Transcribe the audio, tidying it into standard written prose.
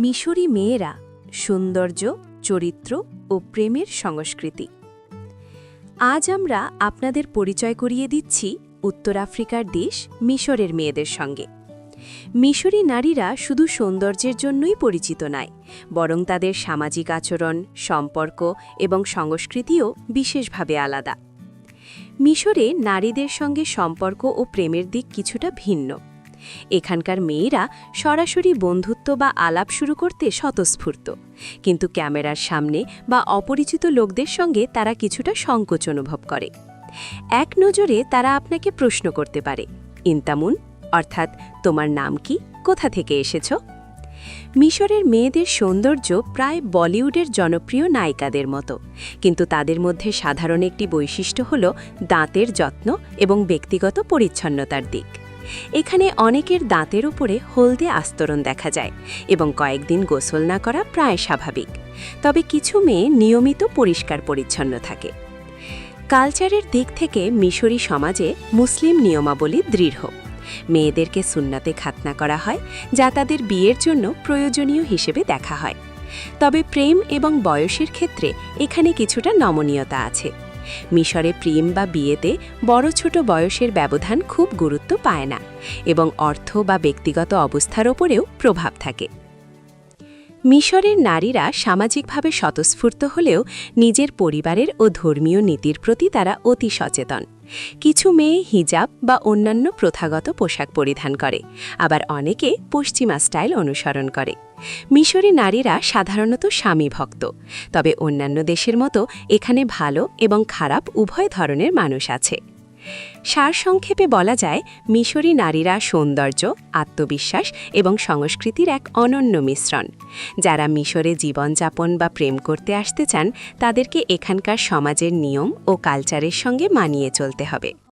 মিশরি মেয়েরা সৌন্দর্য, চরিত্র ও প্রেমের সংস্কৃতি। আজ আমরা আপনাদের পরিচয় করিয়ে দিচ্ছি উত্তর আফ্রিকার দেশ মিশরের মেয়েদের সঙ্গে। মিশরি নারীরা শুধু সৌন্দর্যের জন্যই পরিচিত নয়, বরং তাদের সামাজিক আচরণ, সম্পর্ক এবং সংস্কৃতিও বিশেষভাবে আলাদা। মিশরে নারীদের সঙ্গে সম্পর্ক ও প্রেমের দিক কিছুটা ভিন্ন। এখানকার মেয়েরা সরাসরি বন্ধুত্ব বা আলাপ শুরু করতে স্বতঃস্ফূর্ত, কিন্তু ক্যামেরার সামনে বা অপরিচিত লোকদের সঙ্গে তারা কিছুটা সংকোচ অনুভব করে। এক নজরে তারা আপনাকে প্রশ্ন করতে পারে, ইন্তামুন, অর্থাৎ তোমার নাম কি, কোথা থেকে এসেছ? মিশরের মেয়েদের সৌন্দর্য প্রায় বলিউডের জনপ্রিয় নায়িকাদের মতো, কিন্তু তাদের মধ্যে সাধারণ একটি বৈশিষ্ট্য হল দাঁতের যত্ন এবং ব্যক্তিগত পরিচ্ছন্নতার দিক। এখানে অনেকের দাঁতের উপরে হলদে আস্তরণ দেখা যায় এবং কয়েকদিন গোসল না করা প্রায় স্বাভাবিক। তবে কিছু মেয়ে নিয়মিত পরিষ্কার পরিচ্ছন্ন থাকে। কালচারের দিক থেকে মিশরি সমাজে মুসলিম নিয়মাবলী দৃঢ়। মেয়েদেরকে সুন্নাতে খাতনা করা হয়, যা তাদের বিয়ের জন্য প্রয়োজনীয় হিসেবে দেখা হয়। তবে প্রেম এবং বয়সের ক্ষেত্রে এখানে কিছুটা নমনীয়তা আছে। মিশরে প্রেম বা বিয়েতে বড় ছোট বয়সের ব্যবধান খুব গুরুত্ব পায় না এবং অর্থ বা ব্যক্তিগত অবস্থার ওপরেও প্রভাব থাকে। মিশরের নারীরা সামাজিকভাবে স্বতঃস্ফূর্ত হলেও নিজের পরিবারের ও ধর্মীয় নীতির প্রতি তারা অতি সচেতন। কিছু মেয়ে হিজাব বা অন্যান্য প্রথাগত পোশাক পরিধান করে, আবার অনেকে পশ্চিমা স্টাইল অনুসরণ করে। মিশরি নারীরা সাধারণত স্বামী ভক্ত, তবে অন্যান্য দেশের মতো এখানে ভালো এবং খারাপ উভয় ধরনের মানুষ আছে। সারসংক্ষেপে বলা যায়, মিশরি নারীরা সৌন্দর্য, আত্মবিশ্বাস এবং সংস্কৃতির এক অনন্য মিশ্রণ। যারা মিশরে জীবনযাপন বা প্রেম করতে আসতে চান, তাদেরকে এখানকার সমাজের নিয়ম ও কালচারের সঙ্গে মানিয়ে চলতে হবে।